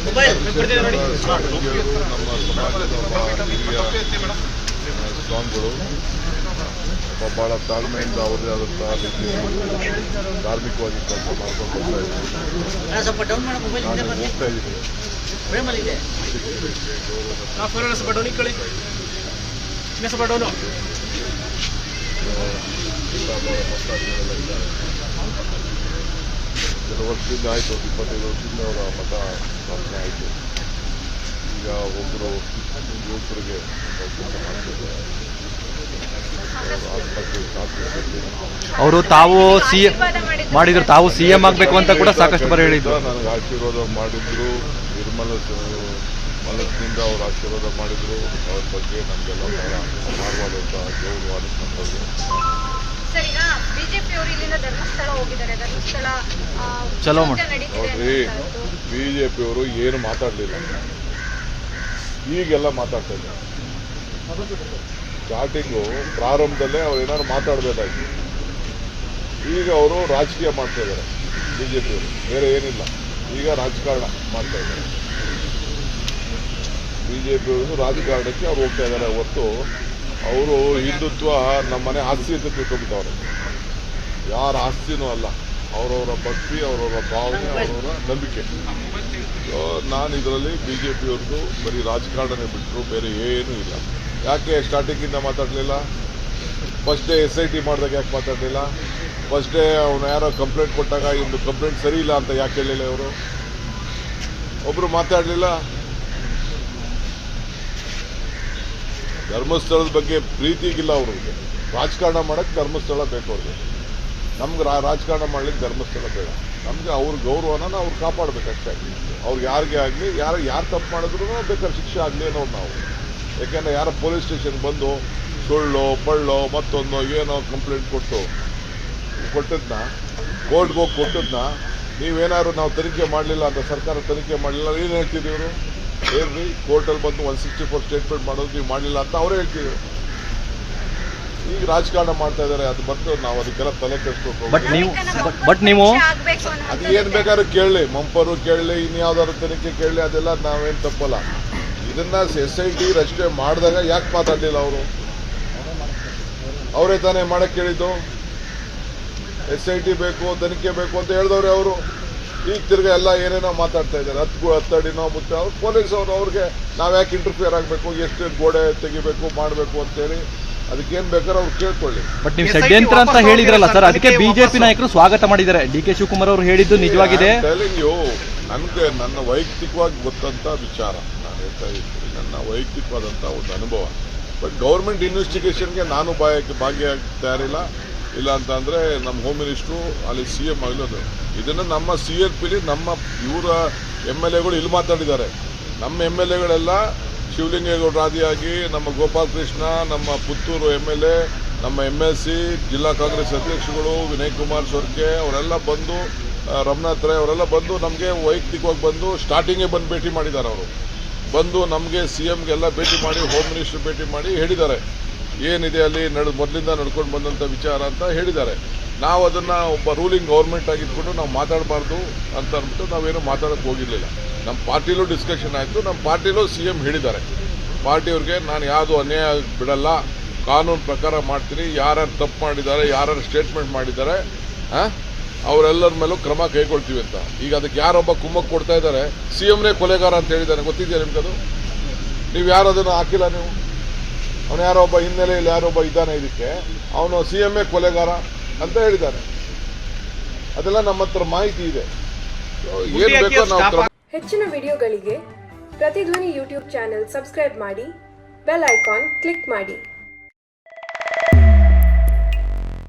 ನಮ್ಮ ಸಮಾಜದ ಸ್ವಾಮಿಗಳು ಬಹಳ ತಾಳ್ಮೆಯಿಂದ ಅವರದೇ ಆದಂಥ ರೀತಿಯಲ್ಲಿ ಧಾರ್ಮಿಕವಾಗಿ ಕೆಲಸ ಮಾಡ್ಕೊಂಡು ಹೋಗ್ತಾ ಇದ್ದೀನಿ. ಕೆಲವು ವರ್ಷದಿಂದ ಆಯಿತು, 25 ವರ್ಷದಿಂದ ಅವರ ಮತ ಸ್ಥಾಪನೆ ಆಯಿತು. ಈಗ ಒಬ್ಬರು ಯುವಕರಿಗೆ ಕೆಲಸ ಮಾಡ್ತಿದ್ದಾರೆ. ಅವರು ತಾವು ಸಿಎಂ ಮಾಡಿದ್ರು, ತಾವು ಸಿಎಂ ಆಗಬೇಕು ಅಂತ ಕೂಡ ಸಾಕಷ್ಟು ಬಾರಿ ಹೇಳಿದ್ರು. ನನಗೆ ಆಶೀರ್ವಾದ ಮಾಡಿದ್ರು, ನಿರ್ಮಲ ಮನಸ್ಸಿನಿಂದ ಅವರು ಆಶೀರ್ವಾದ ಮಾಡಿದ್ರು. ಅವ್ರ ಬಗ್ಗೆ ನಮಗೆಲ್ಲ ಬಹಳ ಅಪಾರವಾದಂಥ ಗೌರವ ಅನಿಸ್ತಂಥದ್ದು. ನೋಡ್ರಿ, ಬಿಜೆಪಿಯವರು ಏನು ಮಾತಾಡಲಿಲ್ಲ, ಈಗೆಲ್ಲ ಮಾತಾಡ್ತಾ ಇದ್ದಾರೆ. ಸ್ಟಾರ್ಟಿಂಗು ಪ್ರಾರಂಭದಲ್ಲೇ ಅವ್ರು ಏನಾದ್ರು ಮಾತಾಡಬೇಕಾಗಿ, ಈಗ ಅವರು ರಾಜಕೀಯ ಮಾಡ್ತಾ ಇದ್ದಾರೆ. ಬಿಜೆಪಿಯವರು ಬೇರೆ ಏನಿಲ್ಲ, ಈಗ ರಾಜಕಾರಣ ಮಾಡ್ತಾ ಇದ್ದಾರೆ. ಬಿಜೆಪಿಯವರು ರಾಜಕಾರಣಕ್ಕೆ ಅವ್ರು ಹೋಗ್ತಾ ಇದ್ದಾರೆ ಹೊತ್ತು ಅವರು ಹಿಂದುತ್ವ ನಮ್ಮನೆ ಆಸ್ತಿ ಅಂತ ತಿಳ್ಕೊಂಡ್ಬಿಟ್ಟವ್ರೆ. ಯಾರ ಆಸ್ತಿನೂ ಅಲ್ಲ, ಅವರವರ ಭಕ್ತಿ, ಅವರವರ ಭಾವನೆ, ಅವರವರ ನಂಬಿಕೆ. ನಾನು ಇದರಲ್ಲಿ ಬಿಜೆಪಿಯವ್ರದ್ದು ಬರೀ ರಾಜಕಾರಣನೇ ಬಿಟ್ಟರು ಬೇರೆ ಏನೂ ಇಲ್ಲ. ಯಾಕೆ ಸ್ಟಾರ್ಟಿಂಗಿಂದ ಮಾತಾಡಲಿಲ್ಲ? ಫಸ್ಟ್ ಡೇ SIT ಮಾಡಿದಾಗ ಯಾಕೆ ಮಾತಾಡಲಿಲ್ಲ? ಫಸ್ಟ್ ಡೇ ಅವನು ಯಾರೋ ಕಂಪ್ಲೇಂಟ್ ಕೊಟ್ಟಾಗ ಇಂದು ಕಂಪ್ಲೇಂಟ್ ಸರಿ ಇಲ್ಲ ಅಂತ ಯಾಕೆ ಹೇಳಿಲ್ಲ? ಇವರು ಒಬ್ಬರು ಮಾತಾಡಲಿಲ್ಲ. ಧರ್ಮಸ್ಥಳದ ಬಗ್ಗೆ ಪ್ರೀತಿಗಿಲ್ಲ ಅವ್ರಿಗೆ. ರಾಜಕಾರಣ ಮಾಡೋಕ್ಕೆ ಧರ್ಮಸ್ಥಳ ಬೇಕು ಅವ್ರಿಗೆ. ನಮ್ಗೆ ರಾಜಕಾರಣ ಮಾಡ್ಲಿಕ್ಕೆ ಧರ್ಮಸ್ಥಳ ಬೇಡ. ನಮಗೆ ಅವ್ರ ಗೌರವನ ಅವ್ರು ಕಾಪಾಡಬೇಕಷ್ಟೇ. ಅವ್ರಿಗೆ ಯಾರಿಗೆ ಆಗಲಿ, ಯಾರು ತಪ್ಪು ಮಾಡಿದ್ರು ಬೇಕಾದ್ರೆ ಶಿಕ್ಷೆ ಆಗಲಿ ಅನ್ನೋದು ನಾವು. ಯಾಕೆಂದರೆ ಯಾರೋ ಪೊಲೀಸ್ ಸ್ಟೇಷನ್ ಬಂದು ಸುಳ್ಳು ಪಳ್ಳೋ ಮತ್ತೊಂದು ಏನೋ ಕಂಪ್ಲೇಂಟ್ ಕೊಟ್ಟದನ್ನ ಕೋರ್ಟ್ಗೆ ಹೋಗಿ ಕೊಟ್ಟದನ್ನ ನೀವೇನಾದ್ರು ನಾವು ತನಿಖೆ ಮಾಡಲಿಲ್ಲ ಅಂತ, ಸರ್ಕಾರ ತನಿಖೆ ಮಾಡಲಿಲ್ಲ, ಏನು ಹೇಳ್ತಿದ್ದೀವಿ ಇವರು? ಏನ್ರಿ ಕೋರ್ಟಲ್ಲಿ ಬಂದು 164 ಸ್ಟೇಟ್ಮೆಂಟ್ ಮಾಡೋದು ನೀವು ಮಾಡಲಿಲ್ಲ ಅಂತ ಅವರೇ ಹೇಳ್ತಿದ್ರು. ಈಗ ರಾಜಕಾರಣ ಮಾಡ್ತಾ ಇದ್ದಾರೆ. ಅದು ಬಂದು ನಾವು ಅದಕ್ಕೆಲ್ಲ ತಲೆ ಕೆಡಿಸ್ಬೇಕು. ಬಟ್ ನೀವು ಅದು ಏನು ಬೇಕಾದ್ರೂ ಕೇಳಲಿ, ಮಂಪರು ಕೇಳಲಿ, ಇನ್ಯಾವ್ದಾದ್ರು ತನಿಖೆ ಕೇಳಲಿ, ಅದೆಲ್ಲ ನಾವೇನು ತಪ್ಪಲ್ಲ. ಇದನ್ನ SIT ರಚನೆ ಮಾಡಿದಾಗ ಯಾಕೆ ಮಾತಾಡಲಿಲ್ಲ ಅವರು? ಅವರೇ ತಾನೇ ಮಾಡಕ್ಕೆ ಹೇಳಿದ್ದು. SIT ಬೇಕು, ತನಿಖೆ ಬೇಕು ಅಂತ ಹೇಳಿದವ್ರೆ ಅವರು. ಈಗ ತಿರ್ಗ ಎಲ್ಲ ಏನೇನೋ ಮಾತಾಡ್ತಾ ಇದ್ದಾರೆ. ಹತ್ತಡಿನೋ ಮುತ್ತೆ ಅವ್ರು ಪೊಲೀಸ್ ಅವರು, ಅವ್ರಿಗೆ ನಾವು ಯಾಕೆ ಇಂಟರ್ಫಿಯರ್ ಆಗಬೇಕು, ಎಷ್ಟು ಗೋಡೆ ತೆಗಿಬೇಕು ಮಾಡಬೇಕು ಅಂತೇಳಿ ಅದಕ್ಕೇನು ಬೇಕಾದ್ರೆ ಅವ್ರು ಕೇಳ್ಕೊಳ್ಳಿ. ಬಟ್ ನೀವು ಷಡ್ಯಂತ್ರ ಅಂತ ಹೇಳಿದ್ರಲ್ಲ ಸರ್, ಅದಕ್ಕೆ ಬಿಜೆಪಿ ನಾಯಕರು ಸ್ವಾಗತ ಮಾಡಿದ್ದಾರೆ. DK ಶಿವಕುಮಾರ್ ಅವರು ಹೇಳಿದ್ದು ನಿಜವಾಗಿದೆ. ನನಗೆ ನನ್ನ ವೈಯಕ್ತಿಕವಾಗಿ ಗೊತ್ತಂತ ವಿಚಾರ ನಾನು ಹೇಳ್ತಾ ಇದ್ದೀನಿ, ನನ್ನ ವೈಯಕ್ತಿಕವಾದಂಥ ಒಂದು ಅನುಭವ. ಬಟ್ ಗೌರ್ಮೆಂಟ್ ಇನ್ವೆಸ್ಟಿಗೇಷನ್ಗೆ ನಾನು ಭಾಗಿಯಾಗಿ ತಯಾರಿಲ್ಲ. ಇಲ್ಲ ಅಂತಂದರೆ ನಮ್ಮ ಹೋಮ್ ಮಿನಿಸ್ಟ್ರು ಅಲ್ಲಿ CM ಆಗಿರೋದು. ಇದನ್ನು ನಮ್ಮ CRPಲಿ ನಮ್ಮ ಇವರ MLAಗಳು ಇಲ್ಲಿ ಮಾತಾಡಿದ್ದಾರೆ. ನಮ್ಮ MLAಗಳೆಲ್ಲ ಶಿವಲಿಂಗೇಗೌಡರು ಆದಿಯಾಗಿ, ನಮ್ಮ ಗೋಪಾಲ್ ಕೃಷ್ಣ, ನಮ್ಮ ಪುತ್ತೂರು MLA, ನಮ್ಮ MLC, ಜಿಲ್ಲಾ ಕಾಂಗ್ರೆಸ್ ಅಧ್ಯಕ್ಷಗಳು ವಿನಯ್ ಕುಮಾರ್ ಸೊರ್ಕೆ ಅವರೆಲ್ಲ ಬಂದು, ರಮನಾಥ್ ರೈ ಅವರೆಲ್ಲ ಬಂದು ನಮಗೆ ವೈಯಕ್ತಿಕವಾಗಿ ಬಂದು ಸ್ಟಾರ್ಟಿಂಗೇ ಬಂದು ಭೇಟಿ ಮಾಡಿದ್ದಾರೆ. ಅವರು ಬಂದು ನಮಗೆ CMಗೆಲ್ಲ ಭೇಟಿ ಮಾಡಿ, ಹೋಮ್ ಮಿನಿಸ್ಟರ್ ಭೇಟಿ ಮಾಡಿ ಹೇಳಿದ್ದಾರೆ ಏನಿದೆ ಅಲ್ಲಿ ಮೊದಲಿಂದ ನಡ್ಕೊಂಡು ಬಂದಂಥ ವಿಚಾರ ಅಂತ ಹೇಳಿದ್ದಾರೆ. ನಾವು ಅದನ್ನು ಒಬ್ಬ ರೂಲಿಂಗ್ ಗೌರ್ಮೆಂಟ್ ಆಗಿದ್ಕೊಂಡು ನಾವು ಮಾತಾಡಬಾರ್ದು ಅಂತ ಅಂದ್ಬಿಟ್ಟು ನಾವೇನು ಮಾತಾಡೋಕ್ಕೆ ಹೋಗಿರಲಿಲ್ಲ. ನಮ್ಮ ಪಾರ್ಟಿಲೂ ಡಿಸ್ಕಷನ್ ಆಯಿತು. ನಮ್ಮ ಪಾರ್ಟಿಲೂ CM ಹೇಳಿದ್ದಾರೆ, ಪಾರ್ಟಿಯವ್ರಿಗೆ ನಾನು ಯಾವುದು ಅನ್ಯಾಯ ಬಿಡಲ್ಲ, ಕಾನೂನು ಪ್ರಕಾರ ಮಾಡ್ತೀನಿ. ಯಾರ್ಯಾರು ತಪ್ಪು ಮಾಡಿದ್ದಾರೆ, ಯಾರ್ಯಾರು ಸ್ಟೇಟ್ಮೆಂಟ್ ಮಾಡಿದ್ದಾರೆ ಅವರೆಲ್ಲರ ಮೇಲೂ ಕ್ರಮ ಕೈಗೊಳ್ತೀವಿ ಅಂತ. ಈಗ ಅದಕ್ಕೆ ಯಾರೊಬ್ಬ ಕುಮ್ಮಕ್ಕೆ ಕೊಡ್ತಾ ಇದ್ದಾರೆ, CMನೇ ಕೊಲೆಗಾರ ಅಂತ ಹೇಳಿದ್ದಾನೆ. ಗೊತ್ತಿದೆಯಾ ನಿಮ್ಗದು? ನೀವು ಯಾರು ಅದನ್ನು ಹಾಕಿಲ್ಲ. ನೀವು ಅವನು ಯಾರೊಬ್ಬ ಹಿನ್ನೆಲೆಯಲ್ಲಿ ಯಾರೊಬ್ಬ ಇದ್ದಾನೆ, ಇದಕ್ಕೆ ಅವನು CMನೇ ಕೊಲೆಗಾರ ಅಂತ ಹೇಳಿದ್ದಾನೆ. ಅದೆಲ್ಲ ನಮ್ಮ ಹತ್ರ ಮಾಹಿತಿ ಇದೆ. ಏನ್ ಬೇಕೋ ನಾವು. ಹೆಚ್ಚಿನ ವಿಡಿಯೋಗಳಿಗೆ ಪ್ರತಿಧ್ವನಿ ಯೂಟ್ಯೂಬ್ ಚಾನೆಲ್ ಸಬ್ಸ್ಕ್ರೈಬ್ ಮಾಡಿ, ಬೆಲ್ ಐಕಾನ್ ಕ್ಲಿಕ್ ಮಾಡಿ.